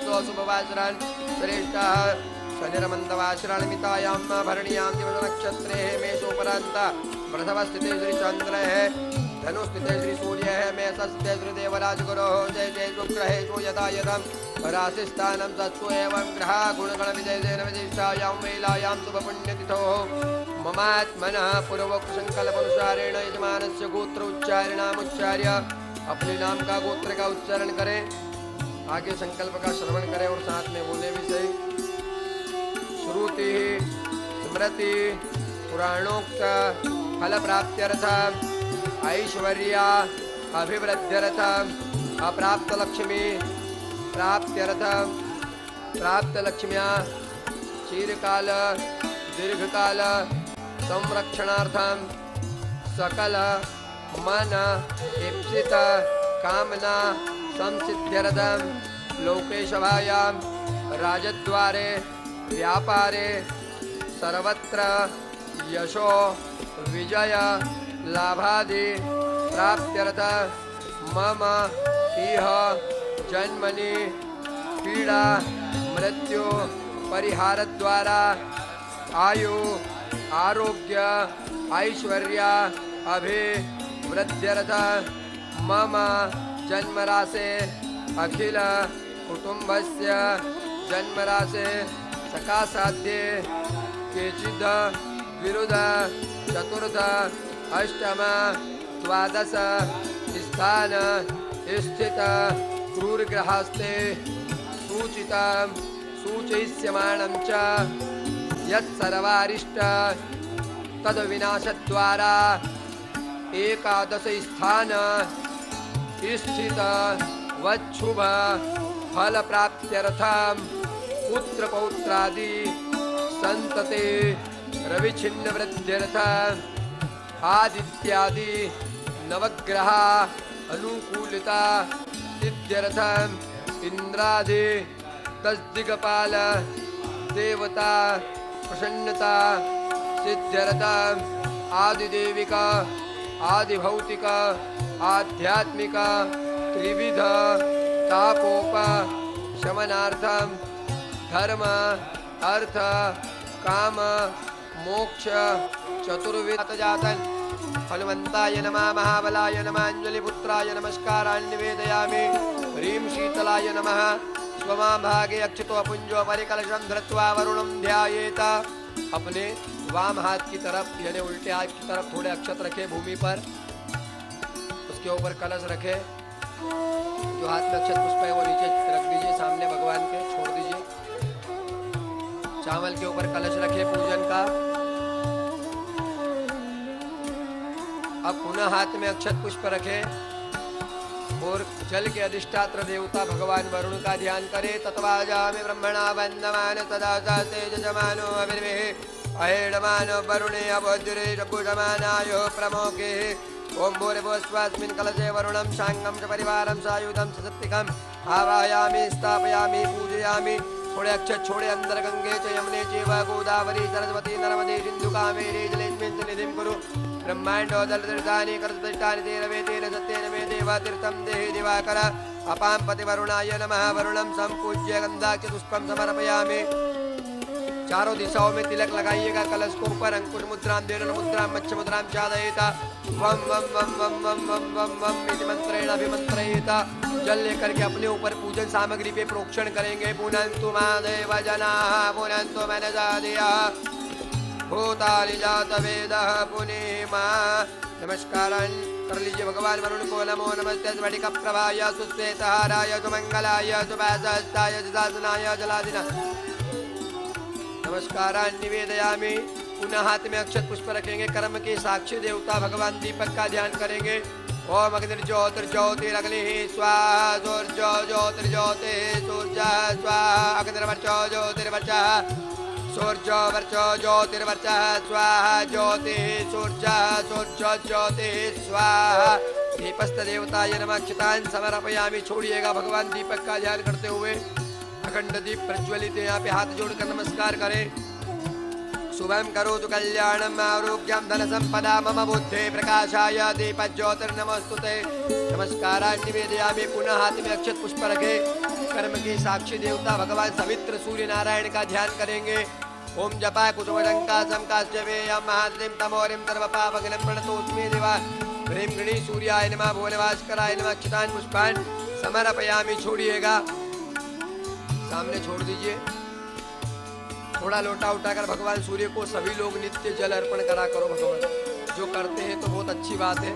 शनिर्मन्दो शुभवासरान् श्रेष्ठः शनिर्मन्दवासरान् मितायां भरणीयां दिवसनक्षत्रे मेषोपरान्ता वृषभस्थिते श्रीचन्द्रः धनुस्थिते श्री सूर्य है मेषस्थिते श्री देवराज गुरो जय जय शुक्रहे सो यदा यदम राशिस्थानं सत्सु एवं ग्रह गुणगण विजयेन विदिष्टायां वेलायां शुभ पुण्यतिथो ममात्मनः पूर्वोक्त संकल्प अनुसारेण यजमानस्य गोत्र उच्चारणामुच्चार्य अपने नाम का गोत्र का उच्चारण करें। आगे संकल्प का श्रवण करें और साथ में बोले भी सही। श्रुति स्मृति पुराणोक्त फल प्राप्त्यर्थ ऐश्वर्य अभिवृद्ध्यर्थ अप्राप्त लक्ष्मी प्राप्त्यर्थ प्राप्त लक्ष्म्या चिरकाल दीर्घकाल संरक्षणार्थं सकल मन इप्सित कामना संसिद्ध्यर्थं लोकेशभायां राजद्वारे व्यापारे सर्वत्र यशो विजय लाभादि प्राप्त्यर्थ मम इह जन्मनि पीड़ा मृत्यु परिहार द्वारा आयु आरोग्य ऐश्वर्य अभिवृद्ध्यर्थ मम जन्मराशे अखिल कुटुंबस्य जन्मराशे सकाशाध्ये केचिद विरुद्ध चतुर्थ अष्टम द्वादश स्थान स्थित क्रूरग्रहस्ते सूचितं सूचयिष्यमाणं च यत्सर्वारिष्ट तद्विनाशद्वारा एकादश स्थान स्थित वच्छुभ फल प्राप्त्यर्थं पुत्र पौत्रादि संतते रविछिन्न वृद्ध्यर्थं आदित्यादि नवग्रह अनुकूलता सिद्ध्यर्थं इंद्रादि तस्दिगपाल देवता प्रसन्नता सिद्ध्यर्थं आदिदेविक आदिभौतिक आध्यात्मिक त्रिविध तापोप शमनार्थं धर्म अर्थ काम मोक्ष चतुर्विध जातन हनुमंताय नमः महाबलाय नमः अंजलिपुत्राय नमस्कारान् निवेदयामि। ह्रीं शीतलाय नमः स्वमा भागे अक्षतो पुंजो परिकलशं धृत्वा वरुणं ध्यायेत। अपने वाम हाथ की तरफ यानी उल्टे हाथ की तरफ थोड़े अक्षत रखे भूमि पर, उसके ऊपर कलश रखे। जो हाथ में अक्षत पुष्प है वो नीचे रख दीजिए, सामने भगवान के छोड़ दीजिए। चावल के ऊपर कलश रखे पूजन का। अब पुनः हाथ में अक्षत पुष्प रखे और जल के अधिष्ठात्र देवता भगवान वरुण का ध्यान करे। तत्वाजामि ब्रह्मणा वन्दमान सदा तेजमानो अविर्वेः अहेडमानो वरुणे अभोज्रे रघुषमानायो प्रमोके। ओम भूर्भुवस्वास्मिन् कलशे वरुणं शांगं च परिवारं सायुधं सशक्तिकम् आवाहयामि स्थापयामि पूजयामि। थोड़े अक्षत छोड़े अंदर गंगे च यमुने चैव गोदावरी सरस्वती नर्मदे सिन्धु कावेरी जलेस्मिन् सन्निधिं कुरु। ब्रह्मांडो दलतीर्थानि करततिष्ठानि तेन वेदेन सत्येन मे देवातीर्थं देहि दिवाकर। अपां पतिवरुणाय नमः। वरुणं संपूज्य गन्धाक्ष पुष्पं समर्पयामि। चारों दिशाओं में तिलक लगाइएगा। कलश को ऊपर अंकुश मुद्रां देन मुद्रां मच्छ मुद्रां चादयेत। वम वम वम वम वम वम वम वम इति मंत्रेण अभिमंत्रयेत। जल लेकर के अपने ऊपर पूजन सामग्री पे प्रोक्षण करेंगे। पुनन्तु महादेव जनाः पुनन्तु मनसा धियः भूतानि जात वेदः पुनेमा। नमस्कारान् कर लीजिए भगवान वरुण को। नमो नमस्ते स्फटिक प्रभाय सुश्वेतहाराय सुमंगलाय सुभासहस्ताय सुशासनाय जलादिना नमस्कारान् निवेदयामि। पुनः हाथ में अक्षत पुष्प रखेंगे। कर्म के साक्षी देवता भगवान दीपक का ध्यान करेंगे। ओम अग्निर्ज्योतिर्ज्योतिरग्निः स्वाहा ज्योतिर्ज्योतिर्ज्योतिः सूर्यः स्वाहा अग्निर्वर्चो ज्योतिर्वर्चः सूर्यो वर्चो ज्योतिर्वर्चः स्वाहा ज्योतिः सूर्यः ज्योतिः स्वाहा। दीपस्थ देवताय नमः। अक्षतान् समर्पयामि। छोड़िएगा भगवान दीपक का ध्यान करते हुए। अखंड दीप प्रज्वलित। यहाँ पे हाथ जोड़कर नमस्कार करें। शुभम करोतु कल्याणम आरोग्यम धन संपदा मम बुद्धे प्रकाशाय दीप ज्योतिर्नमस्तुते। नमस्कारान् निवेदयामि। पुनः हाथ में अक्षत पुष्प रखे। कर्म के साक्षी देवता भगवान सवित्र सूर्य नारायण का ध्यान करेंगे। ओम जपा कुटुंबंका समकाश्चवे यम महाद्रिम तमोरिम सर्वपापघ्नं प्रणतोस्मि देवा ह्रीं गणी सूर्याय नमः भुवनवासकराय नमः अक्षतान् पुष्पान् समर्पयामि। छोड़िएगा, सामने छोड़ दीजिए। थोड़ा लोटा उठाकर भगवान सूर्य को सभी लोग नित्य जल अर्पण करा करो। भगवान जो करते हैं तो बहुत अच्छी बात है,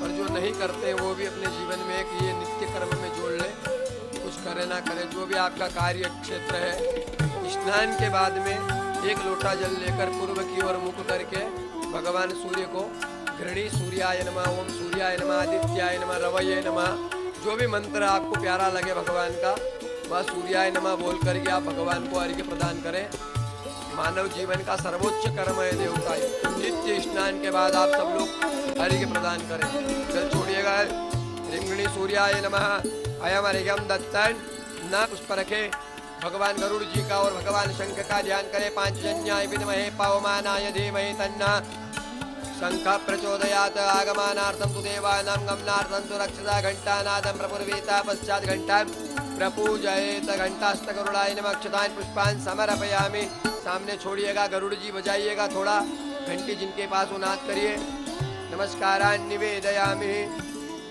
और जो नहीं करते हैं वो भी अपने जीवन में एक ये नित्य कर्म में जोड़ ले। कुछ करे ना करे, जो भी आपका कार्य क्षेत्र है, स्नान के बाद में एक लोटा जल लेकर पूर्व की ओर मुख करके भगवान सूर्य को घृणी सूर्याय नमः, ओम सूर्याय नमः, आदित्याय नमः, रवये नमः, जो भी मंत्र आपको प्यारा लगे भगवान का, वह सूर्याय नमः बोल करके आप भगवान को अर्घ्य प्रदान करें। मानव जीवन का सर्वोच्च कर्म है देवता है। नित्य स्नान के बाद आप सब लोग अर्घ्य प्रदान करें। जल छोड़िएगा। रिंगणी सूर्याय नमः, अयम अर्घ्यम दत्तन न पुष्प रखे। भगवान गरुड़ जी का और भगवान शंख का ध्यान करें। पांचजन्याय विद्महे पवमानाय धीमहि तन्नः शंख प्रचोदयात्। आगमनार्थं तु देवानां गमनार्थं तु रक्षसा घंटानादं प्रपूर्वेता पश्चात् घंटां प्रपूजयेत। घंटास्तगरुड़ाय नमः, अक्षतान् पुष्पान् समर्पयामि। सामने छोड़िएगा, गरुड़ जी बजाइएगा। थोड़ा घंटी जिनके पास हो नाद करिए। नमस्कारान् निवेदयामि।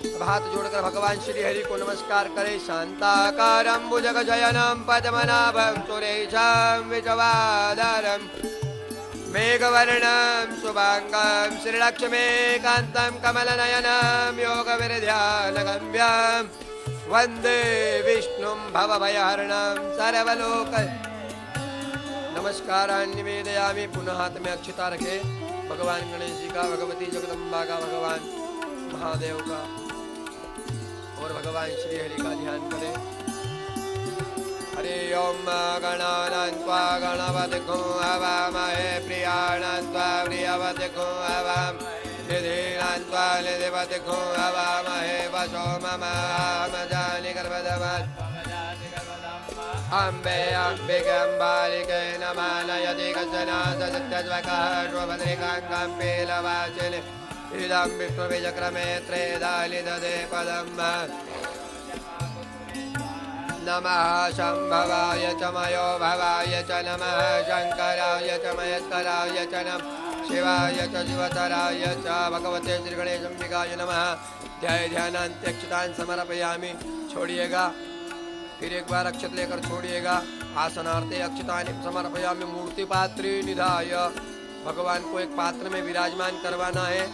अब हाथ जोड़कर भगवान श्री हरि को नमस्कार करें। शांताकारं भुजगशयनं पद्मनाभं सुरेशं विजवाधरं मेघवर्णं शुभांगं श्रीलक्ष्मीकान्तं कमलनयनं योगविरध्यानगम्यं वंदे विष्णुं भवभयहरणं सर्वलोक। नमस्कारान् निवेदयामि। पुनः हाथ में अक्षता रखे। भगवान गणेश जी का, भगवती जगदम्बा का, भगवान महादेव का और भगवान श्री हरि का ध्यान करें। हरि ओम गणानान्त्वा गणपतिगो हवामहे प्रियाणान्त्वा प्रियपतिगो हवाम निधीनान्त्वा निधिपतिगो हवामहे वशो ममामजानि गर्भधवत्। अम्बे अम्बिकाम्बालिके नमालयति कश्चन सत्यज्वकः स्वभद्रिकाङ्गं पीलवाचिनि इदं विष्णुविचक्रमे त्रेदानि ददे पदम्। नमः शम्भवाय च मयो भवाय च नमः शङ्कराय च महेश्वराय च नमः शिवाय च शिवतराय च भगवते श्रीगणेशाम्बिकाय नमः। ध्याय ध्यानान्त्यक्षतान् समर्पयामि। छोड़िएगा, फिर एक बार अक्षत लेकर छोड़िएगा। आसनार्थे अक्षतानि समर्पयामि। मूर्ति पात्रे निधाय। भगवान को एक पात्र में विराजमान करवाना है।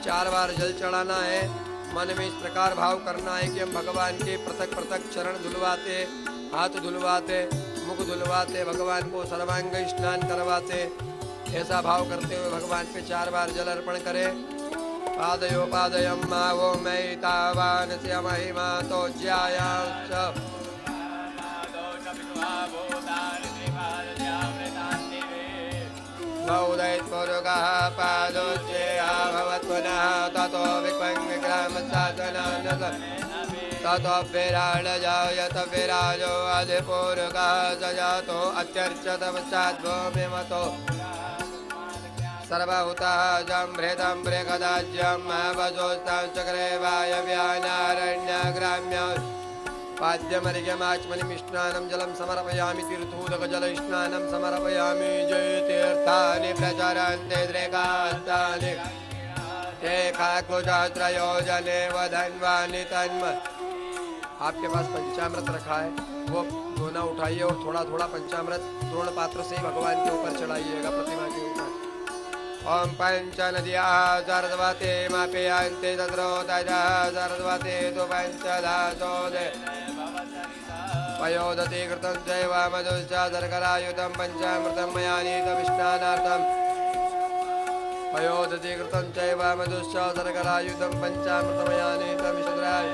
4 बार जल चढ़ाना है। मन में इस प्रकार भाव करना है कि हम भगवान के पृथक पृथक चरण धुलवाते, हाथ धुलवाते, मुख धुलवाते, भगवान को सर्वांग स्नान करवाते। ऐसा भाव करते हुए भगवान पे 4 बार जल अर्पण करें। पादयो पादयम मावो मयि तावानस्य महिमा तो ज्यायाश्च गौदैत्पुरुगः पादोज्जेयः भवत् पुनः ततो विग्रहमसाधनान् ततो विराडजायत विराजो अधिपुरुगः स जातो अत्यर्चत पश्चाद्भूमिमतो सर्वभूतः जम्भृतं बृहदाज्यं वजोस्तं चक्रे वायव्यानारण्यग्राम्य पाद्यमर्घ्यमाचमनिं स्नानं जलं समर्पयामि। तीर्थोदकजलस्नानं समर्पयामि। जय तीर्थानि प्रचरन्ति त्रिकान्तानि एकाकुजत्रयो जने वधन्वानि तन्म। आपके पास पंचामृत रखा है, वो दोना उठाइए और थोड़ा थोड़ा पंचामृत द्रोण पात्र से भगवान के ऊपर चढ़ाइएगा, प्रतिमा के ऊपर। ओम पंच नद्या सरस्वती मापयन्ति तत्रो तजः सरस्वती तु पंचदासोदे पयोदति कृतं चैव मधुश्च शर्करायुतं पंचामृतं मया नीतं स्नानार्थम्। पयोदति कृतं चैव मधुश्च शर्करायुतं पंचामृतं मया नीतं विशुद्धाय।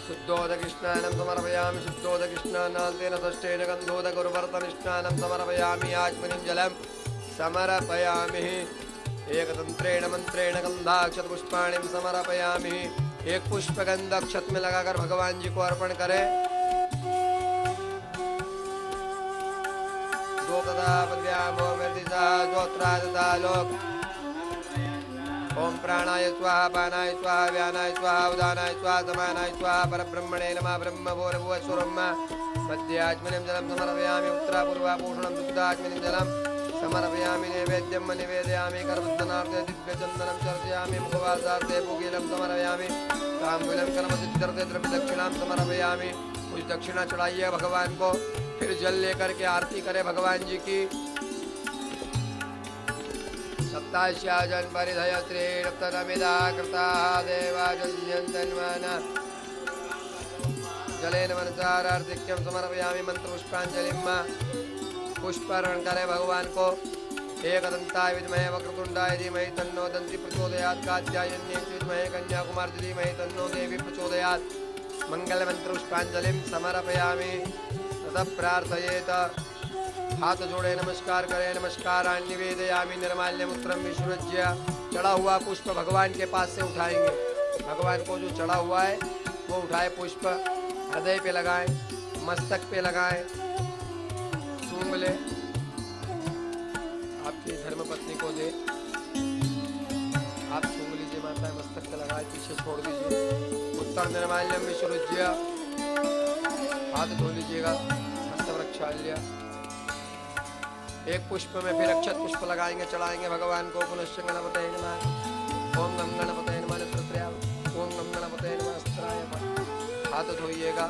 शुद्धोदकस्नानं समर्पयामि। शुद्धोदकस्नानान्तेन षष्ठेन गन्धोदकगुरुवर्तनस्नानं समर्पयामि। आचमनीं जलं समर्पयामि। एकतंत्रेण मंत्रेण गंधाक्षत पुष्पाणि समर्पयामि। एक पुष्प गंध अक्षत में लगाकर भगवान जी को अर्पण करें। ओम प्राणाय स्वाहा पानाय स्वाहा व्यानाय स्वाहा उदानाय स्वाहा समानाय स्वाहा परब्रह्मणे नमः ब्रह्मभूर्भुवस्वरं मध्यात्मनिं जलं समर्पयामि उत्तरापूर्वाभूषणं दुग्धात्मनिं जलं समर्पयामि नैवेद्यं निवेदयामि कर्मस्थानार्थे दिव्यचन्दनं चर्चयामि मुखवासार्थे पूगीलं समर्पयामि ताम्बूलं कर्मसिद्ध्यर्थे द्रव्यदक्षिणां समर्पयामि। कुछ दक्षिणा चढ़ाइए भगवान को, फिर जल लेकर के आरती करें भगवान जी की। सप्ताश्याजन परिधय त्रिरत्नमिदा कृता देवाजन्यन्तन्वन जलेन मनसारार्थिक्यं समर्पयामि मंत्रपुष्पांजलिं पुष्पार्पण करें भगवान को। एकदंताय विद्महे वक्रतुंडाय धीमहि तन्नो दन्ति प्रचोदयात् कात्यायन्यै विद्महे कन्याकुमारी धीमहि तन्नो देवी प्रचोदयात्। मंगल मंत्र पुष्पांजलिं समर्पयामि। ततः प्रार्थयेत। हाथ जोड़े नमस्कार करें। नमस्कारान् निवेदयामि निर्माल्यमूत्रं विसृज्य। चढ़ा हुआ पुष्प भगवान के पास से उठाएंगे। भगवान को जो चढ़ा हुआ है वो उठाए पुष्प हृदय पे लगाएं, मस्तक पे लगाएं, सूंघ ले, आपकी धर्मपत्नी को दे। आप सूंघ लीजिए माता, मस्तक पे लगाए, पीछे छोड़ दीजिए। उत्तर निर्माल्यम विसृज्य, हाथ धो लीजिएगा। हस्तवृक्षाल्य, एक पुष्प में फिर अक्षत पुष्प लगाएंगे, चढ़ाएंगे भगवान को। पुनश्च गणपतये नमः। ओम गं गणपतये नमः नेत्रत्रयाय, ओम गं गणपतये नमः अस्त्राय। हाथ धोइएगा।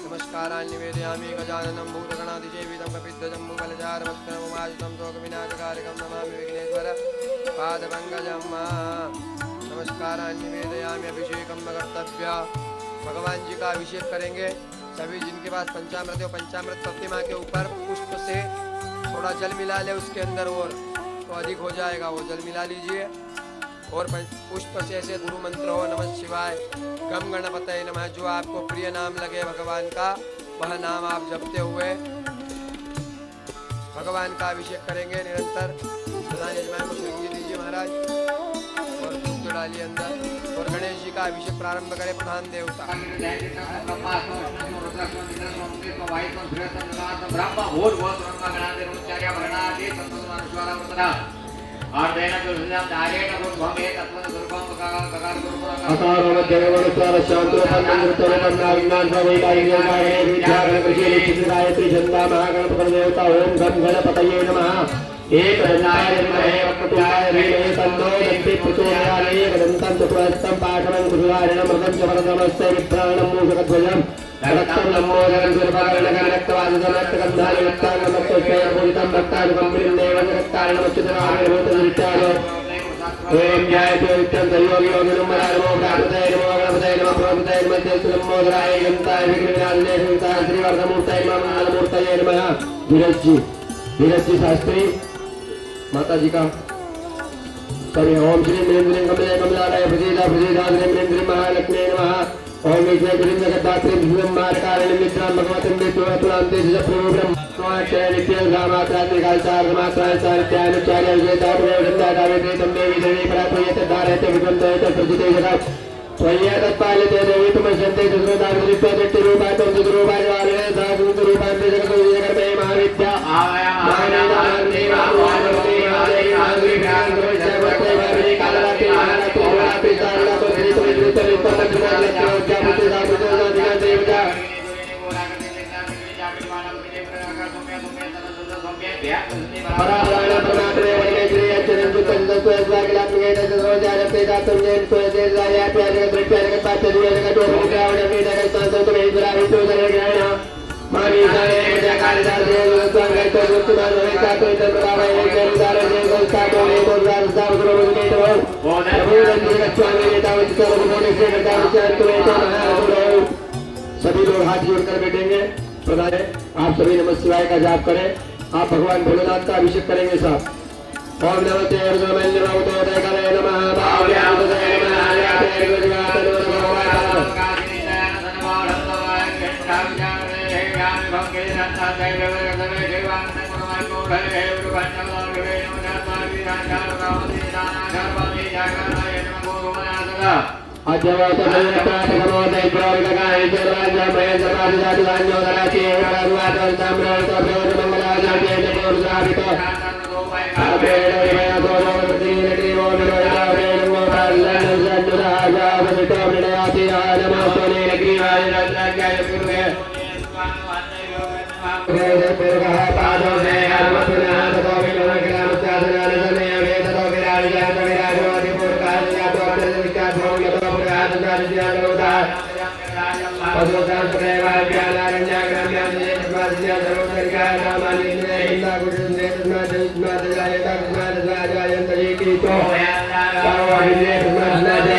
नमस्कारान् निवेदयामि। गजाननं भूतगणाधिसेवितं कपिध्वजम्बुफलचारुभक्तनमुमाजितं शोकविनाशकारिकं नमामि विघ्नेश्वर पादपङ्कजं। नमस्कारान् निवेदयामि। अभिषेकं कर्तव्य। भगवान जी का अभिषेक करेंगे। सभी जिनके पास पंचामृत हो, पंचामृत प्रतिमा के ऊपर पुष्प से थोड़ा जल मिला ले उसके अंदर, और तो अधिक हो जाएगा। वो जल मिला लीजिए और पुष्प से ऐसे गुरु मंत्र हो नमः शिवाय, गम गणपतये नमः। जो आपको प्रिय नाम लगे भगवान का, वह नाम आप जपते हुए भगवान का अभिषेक करेंगे निरंतर। प्रधान यजमान को श्रृंगी दीजिए महाराज, और दूध डालिए अंदर, और गणेश जी का अभिषेक प्रारंभ करें। प्रधान देवता गायत्री छंदा महागणपति देवता। ओम गं गणपतये नमः। एक तन्नो दन्ति प्रचोदयात्। एकदन्तं चतुरस्तं पाठमं कुशलारिणं मृदं च वरदमस्ते विभ्राणं मूषकध्वजं रक्तं लम्बोदरं दुर्भगणं रक्तवादितं रक्तगन्धानि रक्ताङ्गमत्तोष्ठैर्पूजितं रक्तानुकम्बितं देवं रक्तानि नमश्चितरामेर्भूतदृष्टानो। ओम ध्यायते नित्यं संयोगी योगिनं नमो गणपतये नमो गणपतये नमः प्रभुपतये नमः तेजस्लम्बोदराय गन्ताय विघ्नविनाशिने श्रीताय श्रीवर्धमूर्तये मंगलमूर्तये नमः। धीरज जी शास्त्री माता जी का सभी। ओम श्री ह्रीं कमले कमलालय प्रसीदा प्रसीदा श्रीं ह्रीं महालक्ष्मी नमः। ओम विष्णु ह्रीं जगद्धात्रीं श्रीं मारकारिणीं निद्रां भगवतीं विष्णुवतुलान्ते ब्रह्म नित्यं गामात्रात्मिकाचार्यमात्राय साहित्यानुच्चार्य विजयतापुरेवृन्दादावेतं देवी देवी परात्मयते धारयते विद्वन्ते प्रसिद्धे जगत् त्वय्या तत्पालिते देवी तुमस्यन्ते सुस्मृताग्निरूपाय तुमरूपाय वाले साधुरूपाय जगतो विजयकर्मे महाविद्या सभी लोग हाथ जोड़कर बैठेंगे। आप सभी नमः शिवाय का जाप करें। आप भगवान भोलेनाथ का अभिषेक करेंगे साहब। ओम नमस्ते विष्णुमृणयाति नमोऽस्तु नीलग्रीवाय रत्नाख्याय गुरुवे पूर्वः पादो देहमपुनाथ गोविन्दनामस्यादनानसमय वेदतो विराजयात विराजोति पूर्वकालयातो अत्यन्तविख्यातो यतो पुरातनजातिजातोदा पदोदासुदेवाभ्यानारण्याग्राम्यादिजेतस्मादिज्ञा सर्वोत्तरिकाय नामानिन्दे हिन्दाकुटुन्दे तस्मादजायता तस्मादजायन्तजीकीतो सर्वविद्ये नमो भगवते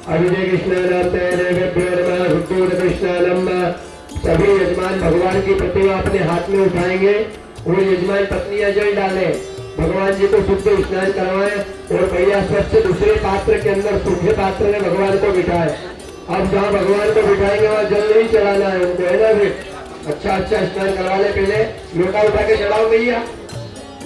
अभिजय कृष्णानम कृष्णानम। सभी यजमान भगवान की प्रतिमा अपने हाथ में उठाएंगे और यजमान पत्नियां जल डालें, भगवान जी को शुद्ध स्नान करवाएं और भैया स्वच्छ दूसरे पात्र के अंदर सूखे पात्र में भगवान को बिठाए। अब जहाँ भगवान को बिठाएंगे वहाँ जल नहीं चढ़ाना है उनको, है ना फिर अच्छा स्नान करवा ले। पहले लोटा उठा के चढ़ाओ भैया,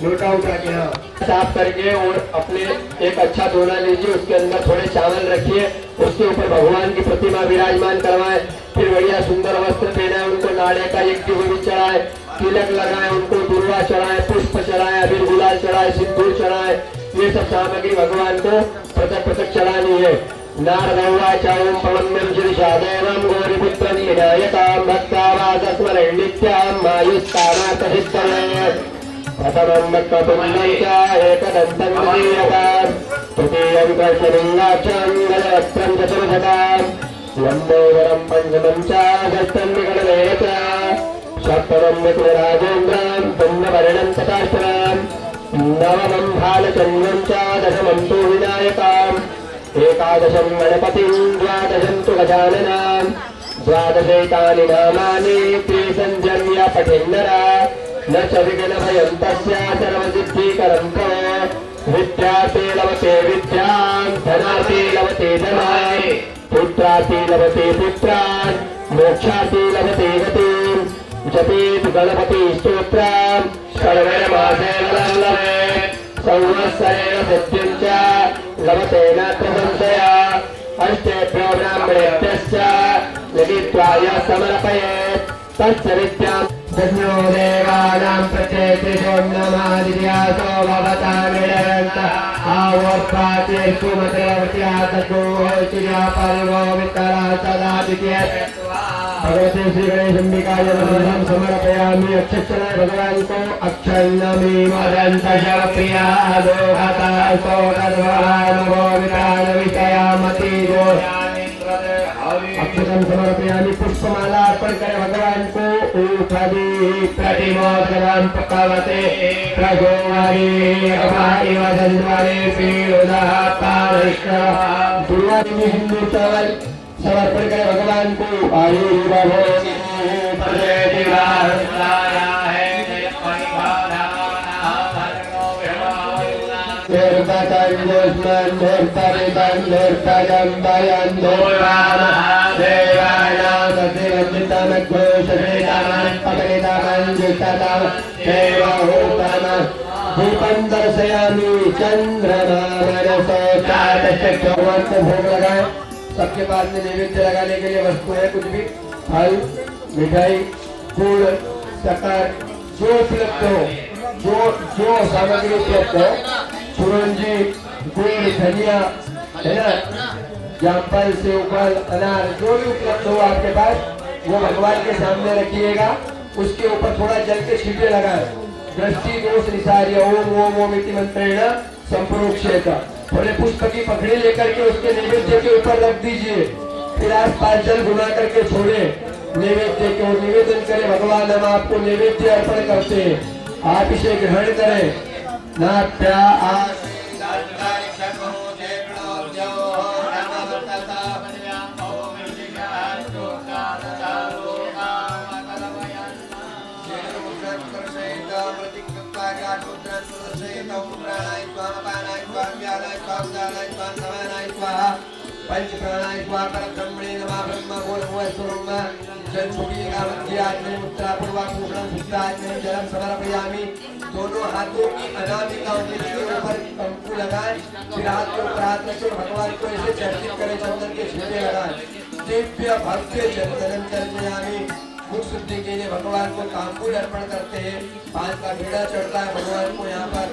लोटा उठा के हाँ साफ करके और अपने एक अच्छा दोना लीजिए, उसके अंदर थोड़े चावल रखिए, उसके ऊपर भगवान की प्रतिमा विराजमान करवाए। फिर बढ़िया सुंदर वस्त्र पहनाए, उनको नाड़े का एक भी चढ़ाए, तिलक लगाए, उनको दुर्वा चढ़ाए, पुष्प चढ़ाए, अबीर गुलाल चढ़ाए, सिंदूर चढ़ाए। ये सब सामग्री भगवान को पृथक पृथक चढ़ानी है। नारदवाचार्यं पवनं शीर्षादेवं गौरीपुत्रं विनायकां भक्तावासस्मरणित्यां मायुस्तानार्थसिद्धये। प्रथमं वक्रतुण्डं च एकदन्तं द्वितीयकां तृतीयं कर्षलिङ्गाक्षं गजवक्त्रं चतुर्भुजां लम्बोदरं पञ्चमं च षष्ठं विकटमेव च सप्तमं विष्णुराजेन्द्रं पुण्यवर्णं तथाष्टमं नवमं भालचन्द्रं च दशमं तु विनायकाम् एकादशं गणपतिं द्वादशं तु गजाननां द्वादशैतानि नामानि त्रिसञ्जन्य पठेन्नरा न च विघ्नभयं तस्य सर्वसिद्धिकरं भव। विद्यार्थे लभते विद्यां धनार्थे लभते धनाय पुत्रार्थे लभते पुत्रान् मोक्षार्थे लभते गतिं जपेत् गणपति स्तोत्रं षड्वर्षमासेन लभेत् संवत्सरेण सत्यं च लभते नात्र संशया। अष्टेभ्यो ब्राह्मणेभ्यश्च लिखित्वा यः समर्पयेत् तस्य विद्यां दशो देवानां प्रत्येकं नमादिर्यासो भवता निरन्तः आवर्पातिर्सुमतिर्वत्या तद्गोचिर्या परिवो वितरा सदा द्वितीयः। भगवते श्री गणेशाम्बिकाय नमः समर्पयामि। अक्षराय भगवान को अक्षन्नमी मदन्तशप्रिया दोहता सोदर्भवानवो विकाल विषयामति गो अक्षतं समर्पयामि। पुष्पमाला अर्पण करे भगवान को। ऊपदी प्रतिमोदनं पकवते प्रगोवरी अभाई वदन्वरे पीडुदा पारिष्ण दुर्वादि हिंदू चावल समर्पण करे भगवान को। आयु भवो भूपं दर्शयामि चंद्रमा भोग लगाए। सबके पास में नैवेद्य लगाने के लिए वस्तु है, कुछ भी फल मिठाई गुड़ शक्कर जो उपलब्ध हो, जो सामग्री उपलब्ध हो, सुरंजी गुड़ धनिया है ना, जामफल सेवफल अनार जो भी उपलब्ध हो आपके पास वो भगवान के सामने रखिएगा। उसके ऊपर थोड़ा जल के छींटे लगाए। दृष्टि दोष निसार्य ओम ओम ओम इति मंत्रेण संप्रोक्षेत। थोड़े पुष्प की पखड़ी लेकर के उसके नैवेद्य के ऊपर रख दीजिए। फिर आसपास जल घुमा करके छोड़े नैवेद्य के और निवेदन करें, भगवान हम आपको नैवेद्य अर्पण करते हैं, आप इसे ग्रहण करें। नाप्या पंच प्राणाय स्वाहा परब्रह्मणे नमः ब्रह्म बोलमो स्वरमा जल छुटी का मध्य आत्मनि मुद्रा पूर्वा पूर्णं शुद्धात्मनि जलम समर्पयामि। दोनों हाथों की अनामिका उंगली के ऊपर कंकु लगाएं, फिर हाथ के ऊपर हाथ रखें, भगवान को ऐसे चर्चित करें, चंदन के छींटे लगाएं। दिव्य भव्य चंदनम चर्चयामि। मुख शुद्धि के लिए भगवान को तांबूल अर्पण करते हैं, पान का बीड़ा चढ़ता है भगवान को, यहाँ पर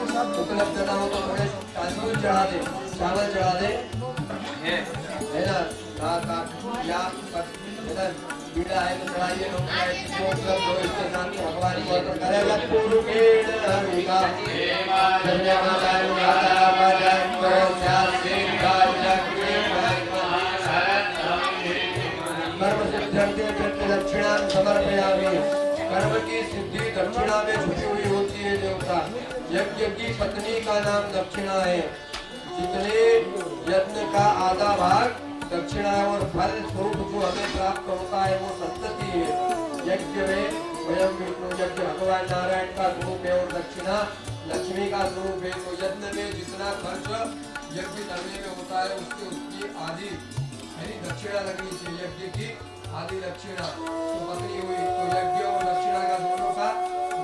उपलब्ध ना हो तो थोड़े तांबूल चढ़ा दे, चावल चढ़ा दे, है ना, या बीड़ा है तो चढ़ाइए, उपलब्ध हो इसके साथ भगवान को अर्पण करें। दक्षिणा समर्पयामि। कर्म की सिद्धि दक्षिणा में छुपी हुई होती है देवता। यज्ञ की पत्नी का नाम दक्षिणा है। जितने यज्ञ का आधा भाग दक्षिणा और फल स्वरूप जो हमें प्राप्त होता है वो सप्तति है। यज्ञ में स्वयं विष्णु यज्ञ भगवान नारायण का स्वरूप है और दक्षिणा लक्ष्मी का स्वरूप है। तो यज्ञ में जितना खर्च यज्ञ करने में होता है उसकी आधी यानी दक्षिणा लगनी चाहिए। यज्ञ की आदि दक्षिणा तो पत्नी हुई, तो यज्ञ और दक्षिणा का दोनों का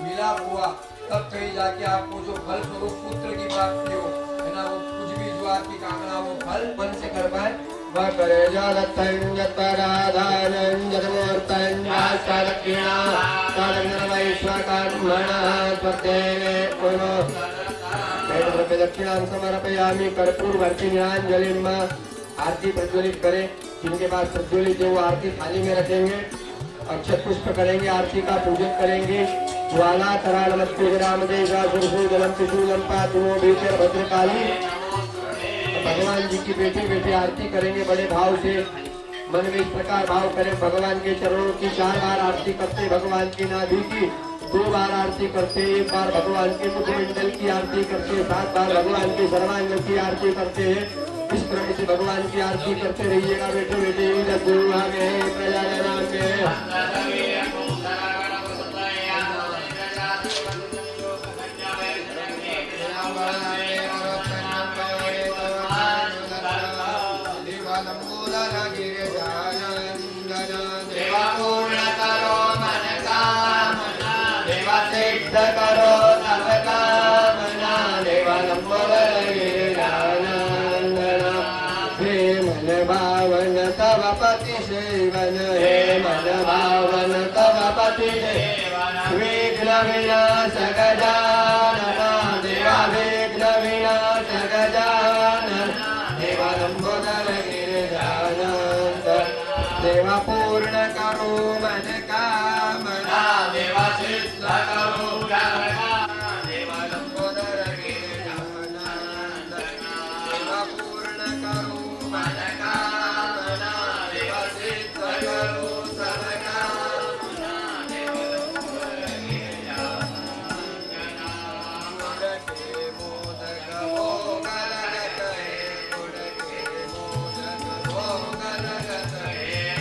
मिलाप हुआ, तब कहीं जाके आपको जो फल स्वरूप पुत्र की प्राप्ति हो, है ना, वो कुछ भी जो आपकी कामना वो फल मन से कर पाए वह करे। जदत्तं यत्पराधानं यदमूर्तं यास्तादक्षिणा तादग्नवैश्वकर्मणः त्वत्तेने कुरु। द्रव्य दक्षिणां समर्पयामि। कर्पूर वर्षिण्याञ्जलिं आरती प्रज्वलित करें, जिनके पास प्रज्वलित है वो आरती थाली में रखेंगे, अक्षत पुष्प करेंगे, आरती का पूजन करेंगे। ज्वाला कराल मत्ते राम देशा सुरसु जलम त्रिशूलम पातुओ भीतर भद्रकाली। भगवान जी की बेटी बेटी आरती करेंगे बड़े भाव से, मन में इस प्रकार भाव करें, भगवान के चरणों की 4 बार आरती करते, भगवान की नाभि की 2 बार आरती करते, 1 बार भगवान के मुखमंडल की आरती करते, 7 बार भगवान के सर्वांग की आरती करते हैं। इस क्रम से भगवान की आरती करते रहिएगा बेटे बेटे। भावन तव पति सेवन, हे मन भावन तव पति सेवन। विघ्न विनाश गजानन देवा, विघ्न विनाश गजानन देवा, लंबोदर गिरिजानन देवा। पूर्ण करो मन कामना देवा, सिद्ध करो देवा, लंबोदर गिरिजानन देवा। पूर्ण करो मन कामना देवा, सिद्ध करो सब कामना देवा, लंबोदर गिरिजानन। गुड़ के मोदक भोग लगत है, गुड़ के मोदक भोग लगत है।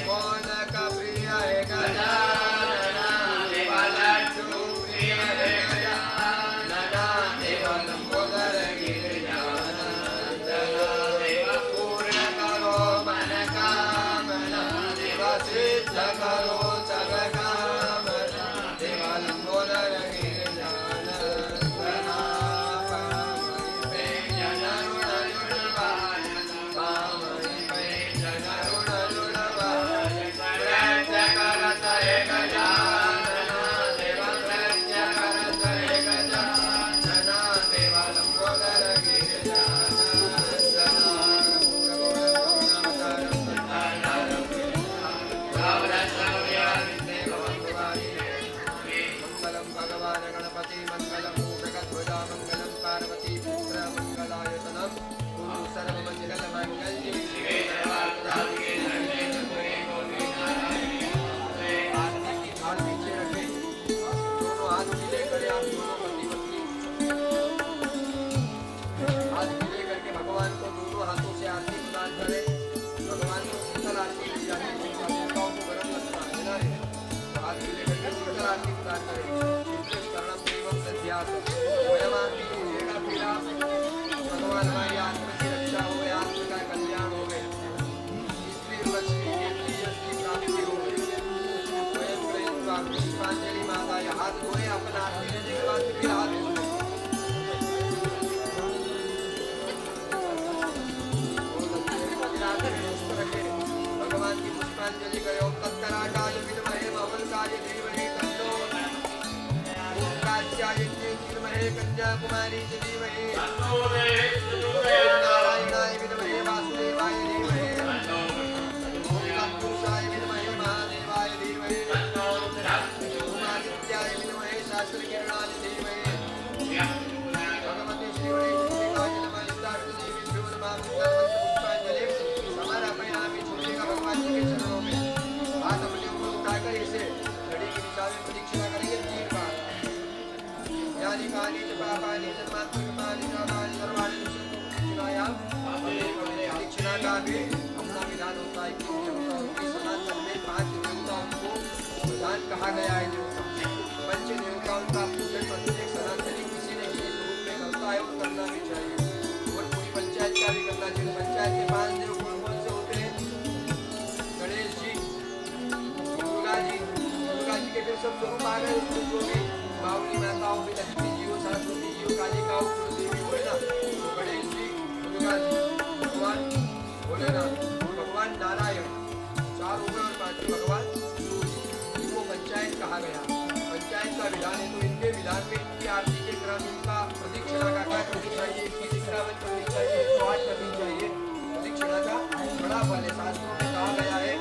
मोदक प्रिय है गजानना देवा, लड्डू प्रिय है गजानना देवा, लंबोदर गिरिजानन देवा। पूर्ण करो मन कामना देवा, सिद्ध करो सब कामना देवा, लंबोदर गिरिजानन। पे जन ऋण ऋणवाय, कामहि पे जन ऋण ऋणवाय। प्रत्य करत है गजानना देवा, प्रत्य करत है गजानना देवा, लंबोदर गिरिजानन। गौरव आरती लेने के बाद फिर हाथ भगवान की पुष्पांजलि करें। ओम तत्कराटाय विद्महे महमलकाय धीमहि तन्नो ओम कात्यायनी विद्महे कन्याकुमारी च धीमहि नारायणाय विद्महे वासुदेवाय धीमहि ओम तत्पुरुषाय विद्महे महादेवाय धीमहि ओम आदित्याय विद्महे शास्त्रकिरणाय धीमहि भगवते श्री गणेशाय नमः। देवीभ्यो नमः। पुष्पांजलि समर्पयामि। छोड़िएगा भगवान जी के चरणों में। हाथ अपने ऊपर उठाकर इसे घड़ी की दिशा में प्रदक्षिणा करेंगे 3 बार। यानी कानी च पापानि जन्मात्मकानि जातानि सर्वाणि दक्षिणायाम। प्रदक्षिणा का भी अपना विधान होता है कि देवताओं के सनातन में 5 देवताओं को विधान कहा गया है। पंच देवताओं का पूजन प्रत्येक सनातनी किसी न किसी स्वरूप में करता है और करना भी चाहिए और पूरी पंचायत का भी करना चाहिए। पंचायत के 5 देव कौन से होते हैं? गणेश जी, दुर्गा जी के फिर सब स्वरूप आ गए। उसमें जो भी बावली माताओं में लक्ष्मी जी हो, सरस्वती जी हो, कालिका हो, देवी हो ना, तो गणेश जी, दुर्गा जी, भगवान भोलेनाथ, भगवान नारायण 4 हो गए और 5 भगवान इनको पंचायत कहा गया। पंचायत का विधान है तो इनके विधान में इनकी आरती के क्रम, इनका प्रदक्षिणा का कार्य करनी चाहिए, इनकी दिक्रावन करनी चाहिए, 108 करनी चाहिए। प्रदक्षिणा का बड़ा फल है। शास्त्रों में कहा गया है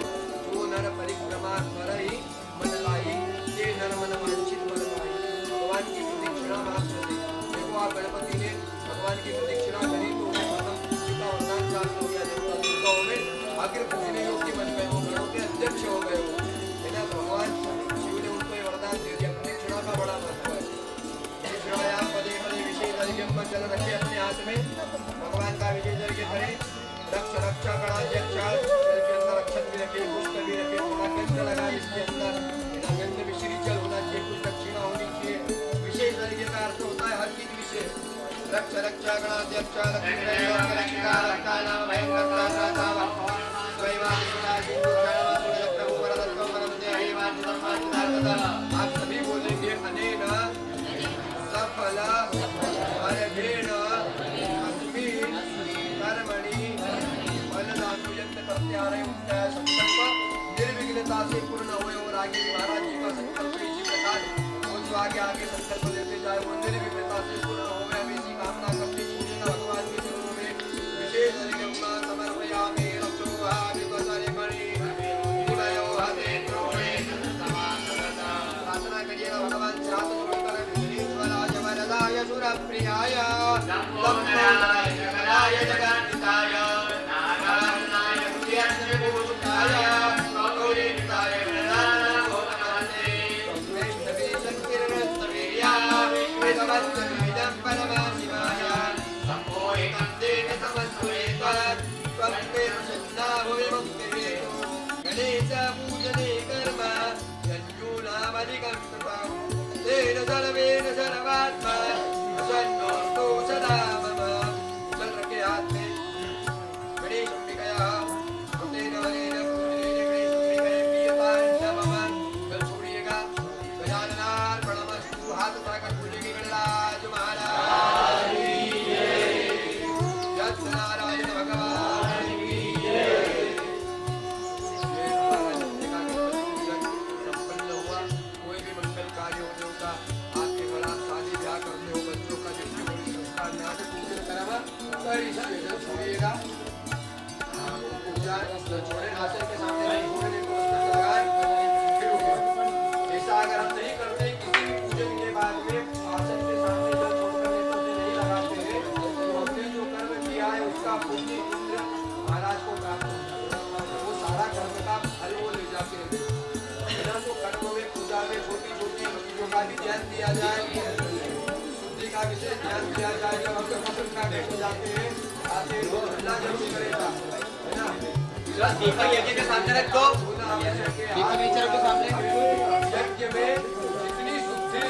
जो नर परिक्रमा करहि मन लाई ये नर मन वांछित फल पाई। भगवान की प्रदक्षिणा मात्र से देखो आप गणपति ने भगवान की प्रदक्षिणा करी तो उन्हें प्रथम पूज्य का वरदान प्राप्त हो गया। देवताओं में आखिर पूजने योग्य बन गए, वो गणों के अध्यक्ष हो गए है ना। भगवान शिव ने उनको ये वरदान दे दिया। प्रदक्षिणा का बड़ा महत्व है। प्रदक्षिणायाम पदे पदे विशेष अर्घ्यम पर जल रखे अपने हाथ में, भगवान का विशेष अर्घ्य करें। रक्षा रक्षा गणाध्यक्ष जल के अंदर अक्षत भी रखे, पुष्प भी रखे, थोड़ा गंध लगा इसके अंदर, गंध मिश्री जल होना चाहिए, कुछ दक्षिणा होनी चाहिए। विशेष अर्घ्य का अर्थ होता है हर चीज विशेष। रक्षा रक्षा गणाध्यक्ष आप सभी बोलेंगे अनेन सफल अर्घेण अस्मिन् कर्मणि फलदातु यत्न करते आ रहे उनका संकल्प निर्विघ्नता से पूर्ण हुए। और आगे महाराज जी का संकल्प इसी प्रकार वो जो आगे संकल्प लेते जाए वो निर्विघ्नता से पूर्ण हो गए। हम इसी कामना करते पूजन भगवान के चरणों में विशेष अर्घ्यं समर्पयामि। प्रार्थना करिएगा भगवान से हाथ जोड़कर ईश्वराय वरदाय सुरप्रियाय लंबोदराय जगदाय जगन्निताय नारायणाय हृदयन्द्रभूषिताय गौरीनिताय नमो नमस्ते वैष्णवे संकीर्णस्तवीर्याय वेदवन्तमिदं परमशिवाय सम्मोहितं तेन समन्वयेत त्वत्पेर्षन्ना भुवि मुक्तिहेतु गणेश पूजने कर्म तेन सर्वेण सर्वात्मा प्रसन्नोऽस्तु सदा मम। जल रखे हाथ में गणेश अंबिकया तेन वरेण पूजनेन गणेश अंबिकया प्रियतां नमः। जल छोड़िएगा। गजाननार्पणमस्तु। हाथ उठाकर पूजेंगे गणराज महाराज की जय। सत्यनारायण भगवान की जय। आपके घर आप शादी ब्याह करते हो, बच्चों का जिससे कोई संस्कार में आगे पूजन करावा छोड़िएगा। पूजा छोड़े आसन के सामने ऐसा अगर हम नहीं करते किसी भी पूजन के बाद में आसन के सामने जो छोड़कर नहीं लगाते हैं तो हमने जो कर्म किया है उसका पुण्य महाराज को प्राप्त होता है। वो सारा कर्म का फल वो ले जाते हैं। तो कर्म में पूजा में छोटी छोटी चीजों का भी ध्यान दिया जाए, शुद्धि का विशेष ध्यान दिया जाए। जब हम फसल का भेंट जाते हैं आते हैं तो अल्लाह जरूर करेगा है ना। दीपक यज्ञ के सामने रख दो। दीपक ईश्वर के सामने यज्ञ में जितनी शुद्धि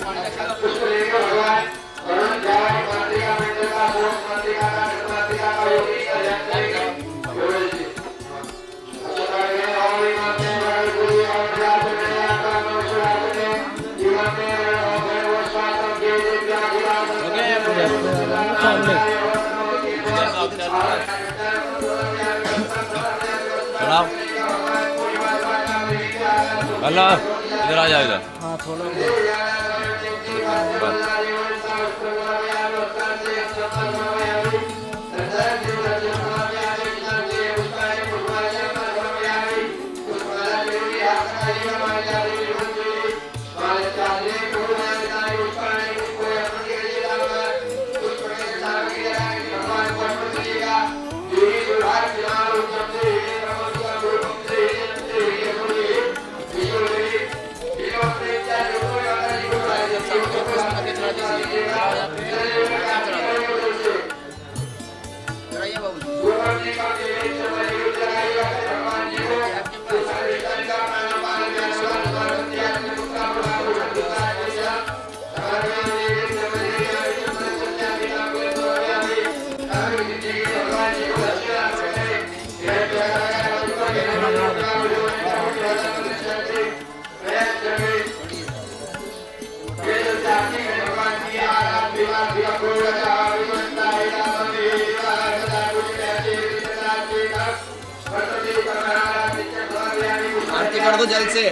पुष्प लेकर भगवान वरुण जावाई मातृका मंडल का मोक्ष मातृका का मातृका का योगी का ध्यान करेंगे। अल्लाह इधर आ जाओ इधर। हाँ थोड़ा आरती कर दो जल से।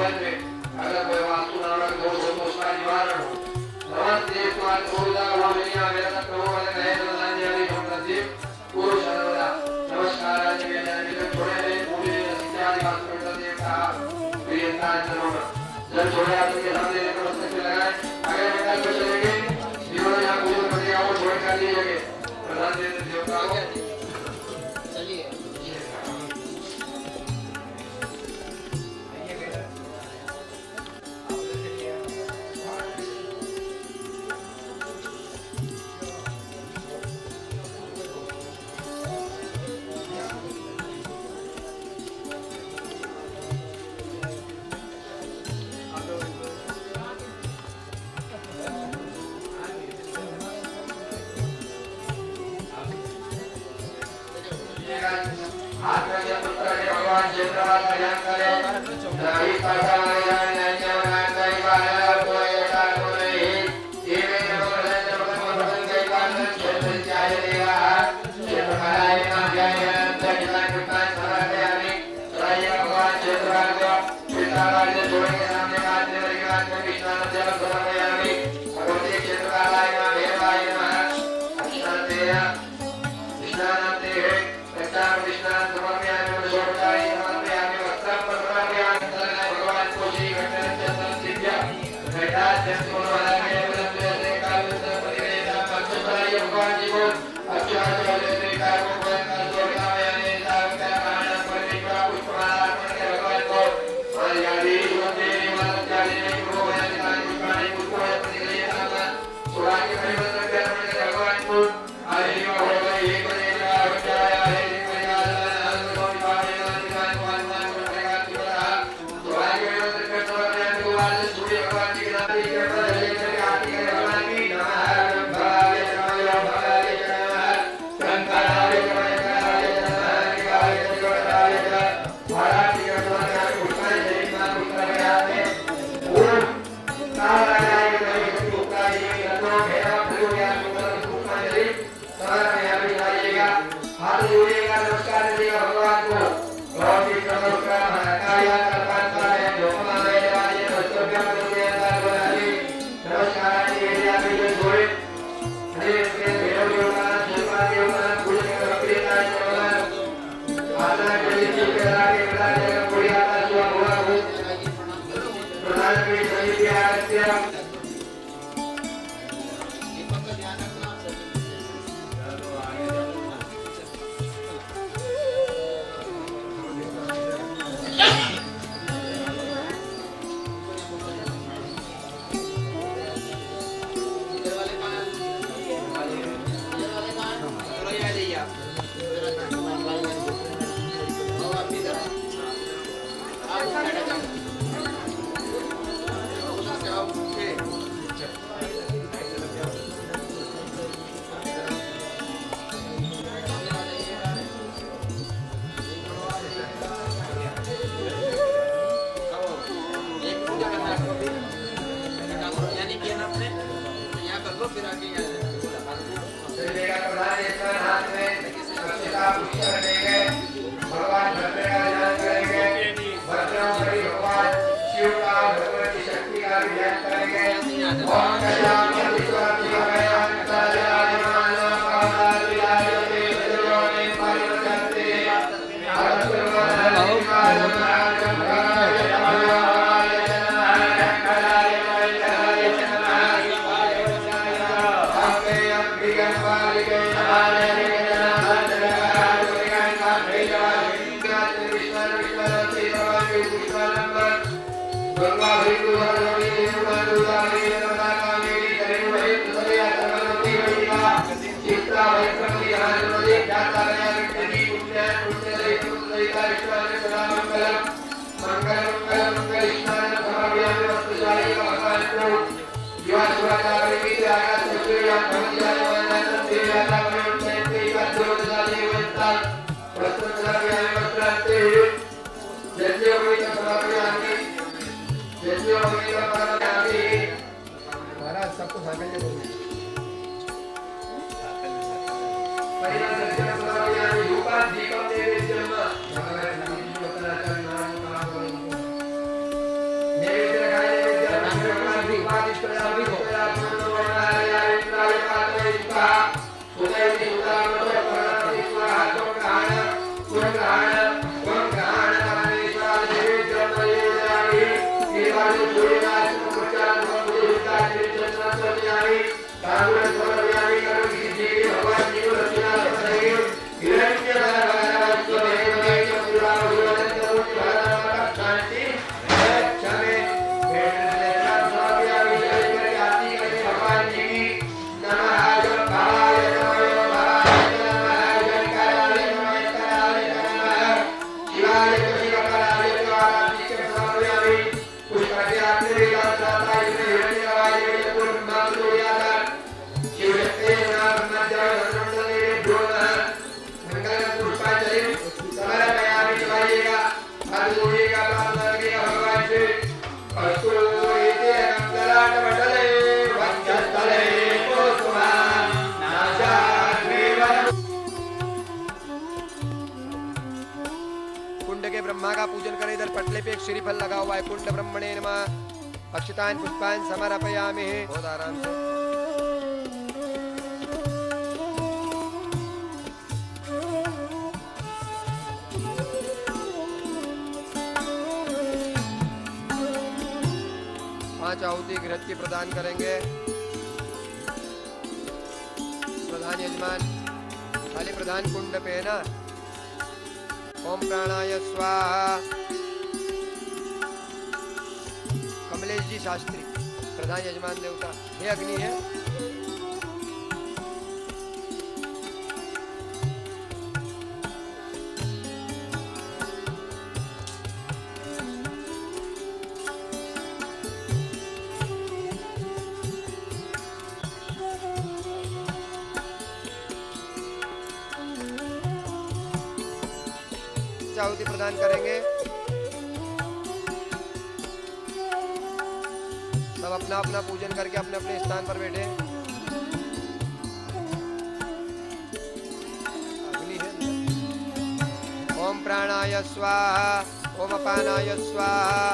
भवन में अगर कोई वास्तु नामक दोष हो तो उसका निवारण हो। नमस्ते स्वाद गोविंदा भवनिया वेद प्रभुवद गए नमस्ते भगवती गुरु सर्वदा नमस्कार आदि वेदन के छोड़े रे पूरे इत्यादि वास्तु देवता प्रियता नमः जब छोड़े आदि के सामने नमस्ते से लगाए आगे बेटा को चलेंगे जीवन या पूर्ण प्रतिज्ञा को छोड़ कर दीजिए प्रधान देवता को चलिए ब्रह्मा का पूजन करें। इधर पटले पे एक श्रीफल लगा हुआ है। कुंड ब्रह्मणे नमः। अक्षतान पुष्पान समर्पयामि। बहुत आराम से। पांच आहुति घृत की प्रदान करेंगे। प्रधान यजमान खाली प्रधान कुंड पे है ना। ओम प्राणाय स्वाहा। कमलेश जी शास्त्री प्रधान यजमान देवता। ये अग्नि है। आहुति प्रदान करेंगे। सब अपना अपना पूजन करके अपने अपने स्थान पर बैठे। अग्नि है। ओम प्राणाय स्वाहा। ओम अपानाय स्वाहा।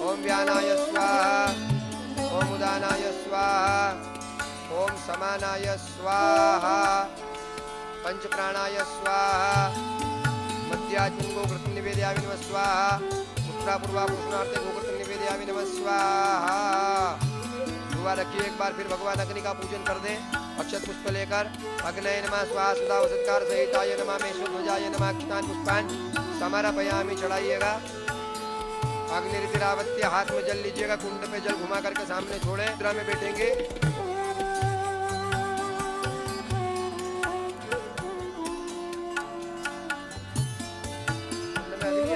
ओम व्यानाय स्वाहा। ओम उदानाय स्वाहा। ओम समानाय स्वाहा। पंच प्राणाय स्वाहा। मध्यात्मन गोकृत निवेदयामि नमः स्वाहा। उत्तरा पूर्वा पुष्णार्थे गोकृत निवेदयामि नमः स्वाहा। दुआ रखिए। एक बार फिर भगवान अग्नि का पूजन कर दें। अक्षत पुष्प लेकर अग्नये नमः स्वाहा सदा वसत्कार सहिताय नमः मेषध्वजाय नमः अक्षतान पुष्पान समर्पयामि। चढ़ाइएगा। अग्निर्विरावत्य हाथ में जल लीजिएगा। कुंड पे जल घुमा करके सामने छोड़े। मुद्रा में बैठेंगे।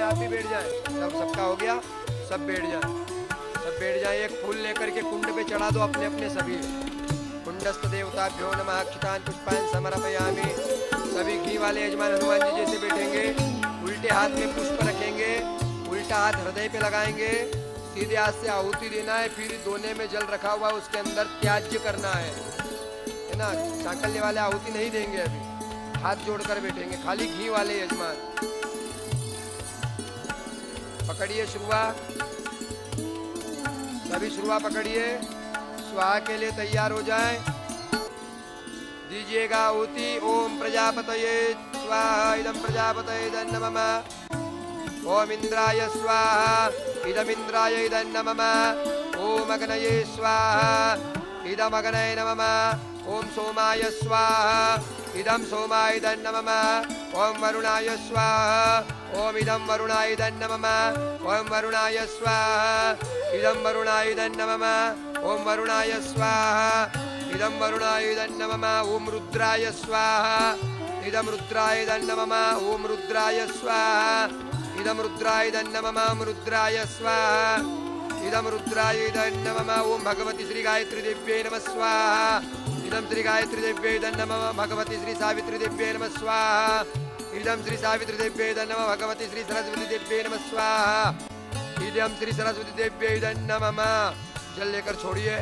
आप भी बैठ जाए। सबका हो गया। सब बैठ जाए। सब बैठ जाए। एक फूल लेकर के कुंड पे चढ़ा दो अपने अपने सभी। कुंडस्थ देवताभ्यो नमः अक्षतान पुष्पान समर्पयामि। सभी घी वाले यजमान हनुमान जी जैसे बैठेंगे। उल्टे हाथ में पुष्प रखेंगे। उल्टा हाथ हृदय पे लगाएंगे। सीधे हाथ से आहुति देना है। फिर दोने में जल रखा हुआ उसके अंदर त्याज्य करना है ना। चाकल्य वाले आहुति नहीं देंगे। अभी हाथ जोड़कर बैठेंगे। खाली घी वाले यजमान। पकड़िए शुरुआ। सभी शुरुआ पकड़िए। स्वाहा के लिए तैयार हो जाए। दीजिएगा आहुति। ओम प्रजापतये स्वाहा। इदं प्रजापतये नमः। ओम इंद्राय स्वाहा। इदम इंद्राय इदं नमः। ओम अग्नये स्वाहा। इदम अग्नये नमः। ओम सोमाय स्वाहा। इदं सोमाय इदं नमः। ओम वरुणाय स्वाहा। ओम इदं वरुणाय इदं नमः। ओम वरुणाय स्वाहा। इदं वरुणाय इदं नमः। ओम वरुणाय स्वाहा। इदं वरुणाय इदं नमः। ओम रुद्राय स्वाहा। इदं रुद्राय इदं नमः। ओम रुद्राय स्वाहा। इदं रुद्राय इदं नमः। ओम रुद्राय स्वाहा। इदं रुद्राय इदं नमः। ओम भगवती श्री गायत्री देव्यै नमः स्वाहा। इदं श्री गायत्री देव्यै इदं नमः। भगवती श्री सावित्री देव्यै नमः स्वाहा। इदं श्री सावित्री देव्यै इदं नमः। भगवती श्री सरस्वती देव्यै नमः स्वाहा। इदं श्री सरस्वती देव्यै इदं नमः। जल लेकर छोड़िए।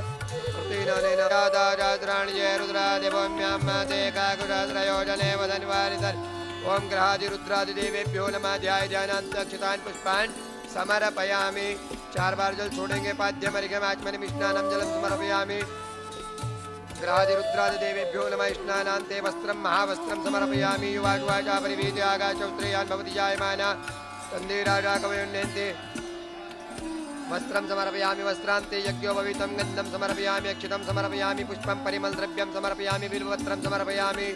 ओम ग्रहादि रुद्रादि देवेभ्यो नमः। ध्याय ध्यानांत अक्षतान पुष्पान समर्पयामि। 4 बार जल छोड़ेंगे। पाद्यम अर्घ्यम आचमनीम स्नानम जलम समर्पयामि। ग्रहादि रुद्रादि देवेभ्यो नमः। स्नानान्ते वस्त्रं महावस्त्रं समर्पयामि। युवाजुवाचा परिवीत्य आकाशौत्रेयान् भवति जायमाना तन्दे राजा कवयोन्यन्ते। वस्त्रं समर्पयामि। वस्त्रान्ते यज्ञोपवीतं गन्धं समर्पयामि। अक्षितं समर्पयामि। पुष्पं परिमलद्रव्यं समर्पयामि। बिल्वपत्रं समर्पयामि।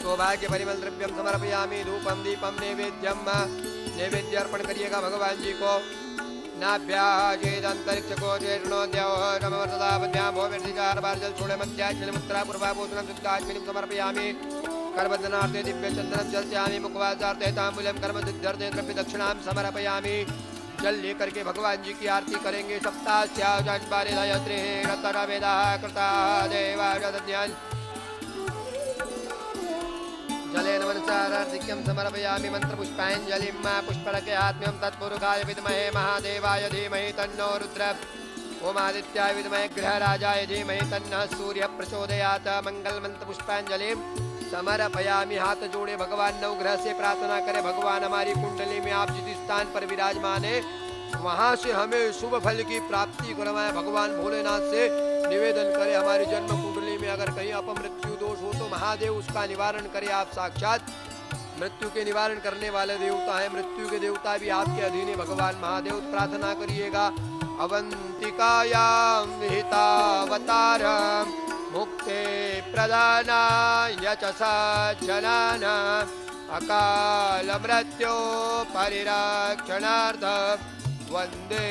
सौभाग्य परिमल द्रव्यम समर्पयामि। धूपम दीपम नैवेद्यम नैवेद्य अर्पण करिएगा भगवान जी को। नाभ्याचेदंतरिक्ष को चेष्णोद्योमवर्तदाभ्याम 4 बार जल छोड़े। मध्याचलमुत्रा पूर्वाभूषणं शुद्धाचमनीं समर्पयामि। करबंधनार्थे दिव्य चंदनम जलस्यामि। मुखवासार्थे तांबूलम कर्म सिद्ध्यर्थे द्रव्य दक्षिणां समर्पयामि। जल लेकर के भगवान जी की आरती करेंगे। सप्तास्याजन्पारिदयत्रे रतनवेदा कृता देवाजदन्यान् जलेन मनसारार्धिक्यं समर्पयामि। मंत्रपुष्पाञ्जलिं पुष्पलके आत्म्यं तत्पुरुषाय विद्महे महादेवाय धीमहि तन्नो रुद्रः। ओम आदित्याय विद्महे ग्रहराजाय धीमहि तन्नः सूर्यः प्रचोदयात्। मंगल मंत्र पुष्पाञ्जलिं समर्पयामि। हाथ जोड़े भगवान नवग्रह से प्रार्थना करें। भगवान हमारी कुंडली में आप जिस स्थान पर विराजमान है वहां से हमें शुभ फल की प्राप्ति करवाएं। भगवान भोलेनाथ से निवेदन करें हमारी जन्म कुंडली में अगर कहीं अपमृत्यु दोष हो तो महादेव उसका निवारण करें। आप साक्षात मृत्यु के निवारण करने वाले देवता हैं। मृत्यु के देवता भी आपके अधीन है भगवान महादेव। प्रार्थना करिएगा। अवंतिकायां विहितावतार मुक्ते प्रदानाय च सज्जनानां अकाल मृत्यो परिरक्षणार्थ वंदे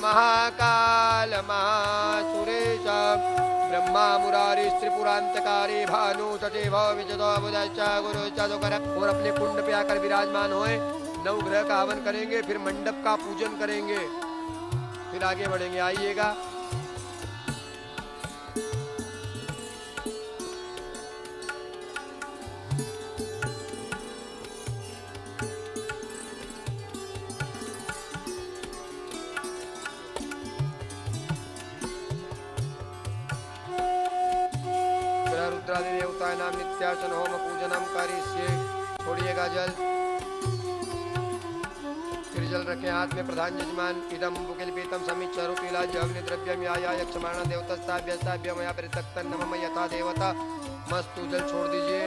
महाकाल महासुरेश। ब्रह्मा मुरारी त्रिपुरांतकारी भानु सचिव विजय बुधश्च गुरुश्च दुकर। और अपने कुंड पे आकर विराजमान होए। नवग्रह का हवन करेंगे। फिर मंडप का पूजन करेंगे। फिर आगे बढ़ेंगे। आइएगा। रुद्रादि देवताय नाम नित्यार्चन होम पूजनम करिष्ये। छोड़िएगा जल। फिर जल रखे हाथ में। प्रधान यजमान इदम बुकिलपीतम समीक्षरूपीला अग्नि द्रव्यम या यक्षमाण देवताभ्यस्ताभ्य मया परितक्तन नमः यथा देवता मस्तु। जल छोड़ दीजिए।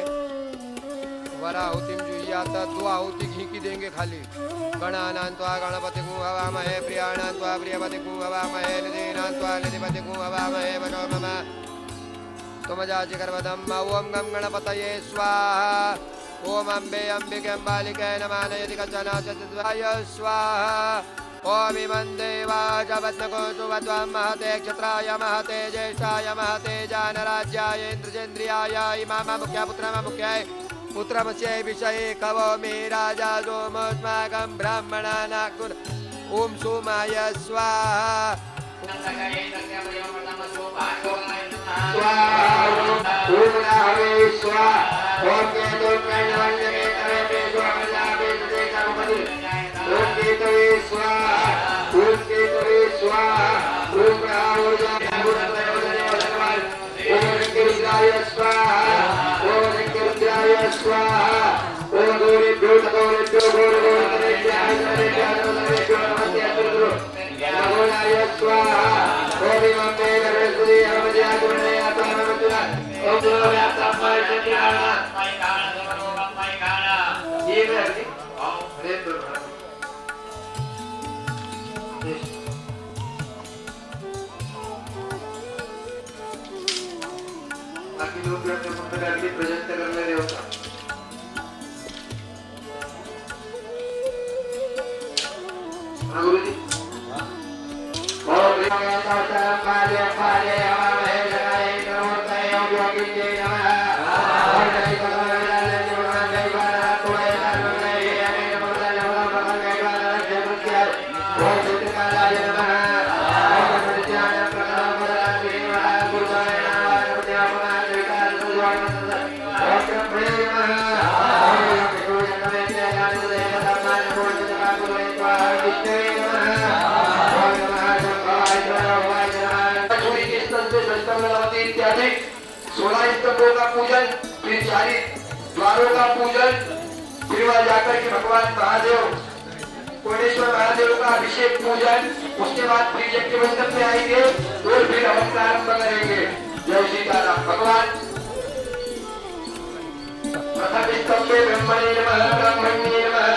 वराहुतिम जुह्यात 2 आहुति घी की देंगे खाली। गणानान्त्वा गणपति गुं हवामहे। प्रियाणान्त्वा प्रियपति गुं हवामहे। निधीनान्त्वा निधिपति गुं हवामहे। वनो मम तुमजाचि गर्भदम्। ओम गं गणपतये स्वाहा। ओम अम्बे अम्बिके अम्बालिके नमानयति कचन चतुर्वाय स्वाहा। ओम इमं देवाच वत्नकोसुवत्वं महते क्षत्राय महते ज्येष्ठाय महते जानराज्याय इन्द्रचेन्द्रियाय इमाम मुख्यपुत्रममुख्याय पुत्रमस्यै विषये कवोमि राजा सोमस्माकं ब्राह्मणानाकुन। ओम सोमाय स्वाहा। बाकी लोग प्रेजेंट कर ले रहे होता। गुरु जी इत्यादि 16 स्तंभों का पूजन, फिर 40 द्वारों का पूजन, फिर वह जाकर के भगवान महादेव को का अभिषेक पूजन, उसके बाद फिर यज्ञ मंडप में आएंगे और फिर हम प्रारंभ करेंगे। जय सीताराम। भगवान प्रथम स्तंभे ब्रह्मणे नमः ब्रह्मण्ये नमः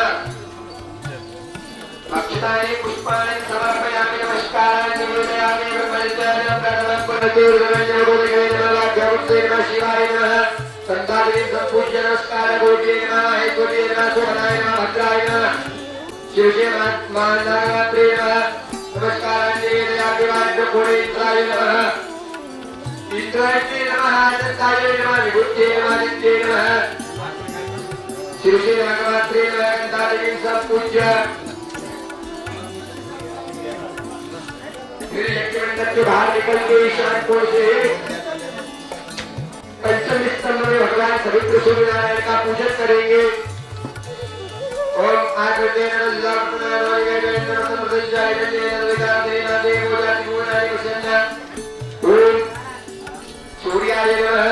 अक्षतानि पुष्पाणि समर्पयामि नमस्कारान् निवेदयामि ब्रह्मचार्यं प्रणवं पुनर्देवं गोविन्दे नमः गरुडे नमः शिवाय नमः संतानि संपूज्य नमस्कार गोविन्दे नमः हे गोविन्दे नमः सोहनाय नमः भद्राय नमः शिवजे मानदात्रे नमः नमस्कारान् निवेदयामि वायुपुरेन्द्राय नमः इंद्राय नमः दत्ताय नमः विभूते नमः नित्ये नमः शिवजे नागमात्रे नमः संतानि संपूज्य फिर यज्ञ मंडप के बाहर निकल के ईशान कोण से पंचम स्तंभ में भगवान सवित्र सूर्यनारायण का पूजन करेंगे। ओम आकृते सूर्याय नमः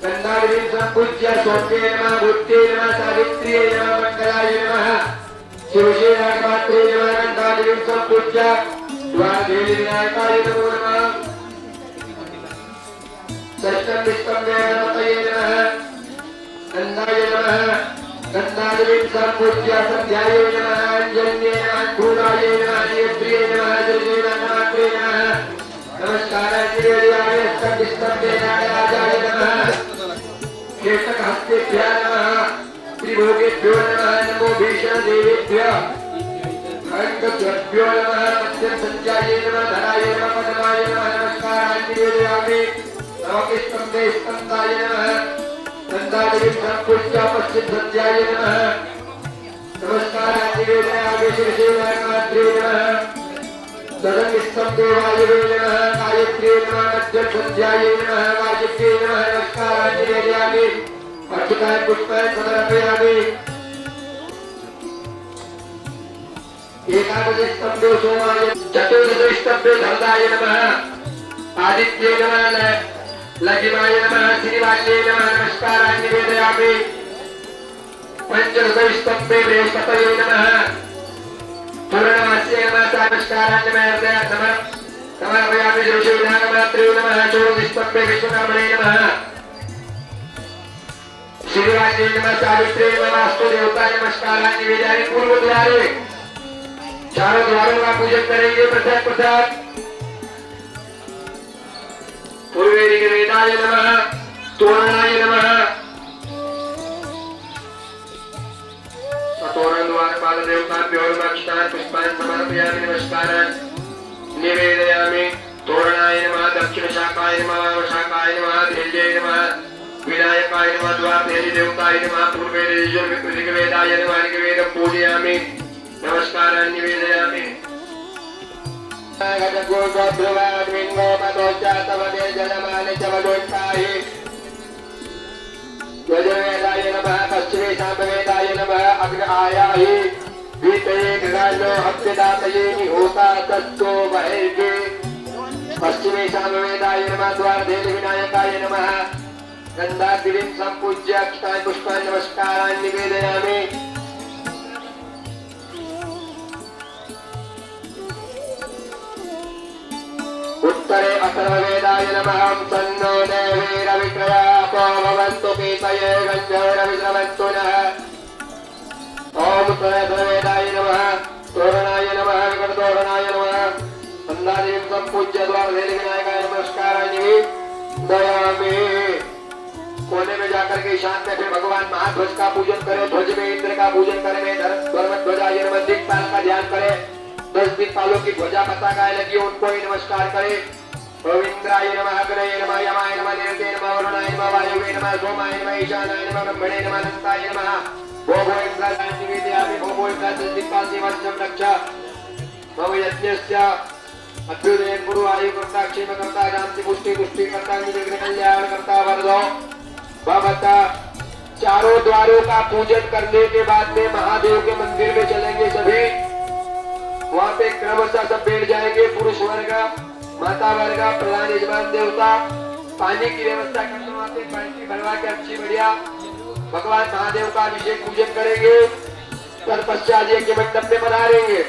गंधाधीं संपूज्य सौम्ये नमः भूते नमः सावित्र्ये नमः मंगलाय नमः शिवजे नागमात्रे नमः गंधाधीं संपूज्य विनायकाय नमो नमः षष्ठं स्तंभे गणपतये नमः गंधाय नमः गंधाधीं संपूज्य संध्याय नमः अंजन्ये नमः भूराय नमः नेत्र्ये नमः जले नागमात्रे नमः नमस्कारान् निवेदयामि अष्टं स्तंभे नागराजाय नमः केतकहस्तेभ्यः नमः त्रिभोगेभ्यो नमः नमो भीषणदेवेभ्यः नमः मध्यम संध्याये नमः धराय नमः पद्माय नमः नमस्कारान् निवेदयामि नवकेस्तंभे स्कन्दाय नमः गन्धाधीं संपूज्य पश्चिम संध्याये नमः नमस्कारान् निवेदयामि शिरसे नागमात्रे नमः दशम स्तंभे वायवे नमः गायत्र्ये नमः मध्यम संध्याये नमः वायव्ये नमः नमस्कारान् निवेदयामि अक्षतान् पुष्पान् समर्पयामि एकादश स्तंभे सोमाय चतुर्दश स्तंभे धर्ताय नमः आदित्ये नमः लघिमाय नमः श्रीवाल्ये नमः नमस्कारान् निवेदयामि पंचदश स्तंभे बृहस्पतये नमः पूर्णमास्ये नमः नमस्कारान् नमः समर्पयामि ऋषिनागमात्रे नमः षोडश स्तंभे विश्वकर्मणे नमः श्रीवाल्ये नमः सावित्रे नमः अस्तु देवताय नमस्कारान् निवेदयामि पूर्व द्वारे चारों द्वारों का पूजन करेंगे। प्रथम प्रसाद पूर्वे ऋग्वेदाय नमः तोरणाय नमः तोरण द्वारपाल देवताभ्यो नमः अक्षतान् पुष्पान् समर्पयामि नमस्कारान् निवेदयामि तोरणाय नमः दक्षिण शाखाय नमः वशाखाय नमः धैर्ये नमः विनायकाय नमः द्वारदेवी देवताय नमः पूर्वे ऋग्वेदाय नमः ऋग्वेदं पूजयामि नमस्कारान् निवेदयामि यजुर्वेदाय नमः पश्चिमे सामवेदाय नमः अग्र आयाहि द्वितीये गृहाणो हव्यदातये निहोता तत्तो बहिर्गे पश्चिमे सामवेदाय नमः द्वारदेवी विनायकाय नमः गन्धाधीं संपूज्य अक्षतान् पुष्पान् नमस्कारान् निवेदयामि उत्तरे अथर्ववेदाय नमः तन्नो देवीरविक्रयापो भवन्तु पीतये गन्धर्वविश्रवन्तु नः ओम उत्तरे अथर्ववेदाय नमः तोरणाय नमः विकटतोरणाय नमः गन्धाधीं संपूज्य द्वारदेवी विनायकाय नमस्कारान् निवेदयामि। कोने में जाकर के ईशान में फिर भगवान महाध्वज का पूजन करें, ध्वज में इंद्र का पूजन करें, धर्मध्वजाय नमः दिक्पाल का ध्यान करें। 10 दिक्पालों की ध्वजा पताका लगी उनको ही नमस्कार करें। गोविंद्राय नमः अग्नये नमः यमाय नमः निरते नमः वरुणाय नमः वायुवे नमः सोमाय नमः ईशानाय नमः ब्रह्मणे नमः अनंताय नमः भो इंद्राय निवेदयामि भो इंद्राय दिक्पाल देवस्य रक्षा भव यज्ञस्य अभ्युदय गुरु आयु कर्ता क्षेम कर्ता शांति पुष्टि कर्ता निर्विघ्न कल्याण कर्ता वरदो भवता। चारों द्वारों का पूजन करने के बाद में महादेव के मंदिर में चलेंगे सभी, वहां पे क्रमशः सब बैठ जाएंगे। पुरुष वर्ग, माता वर्ग, प्रधान यजमान देवता, पानी की व्यवस्था करने वहां पे पानी भरवा के अच्छी बढ़िया भगवान महादेव का अभिषेक पूजन करेंगे। तत्पश्चात यज्ञ मंडप में पधारेंगे।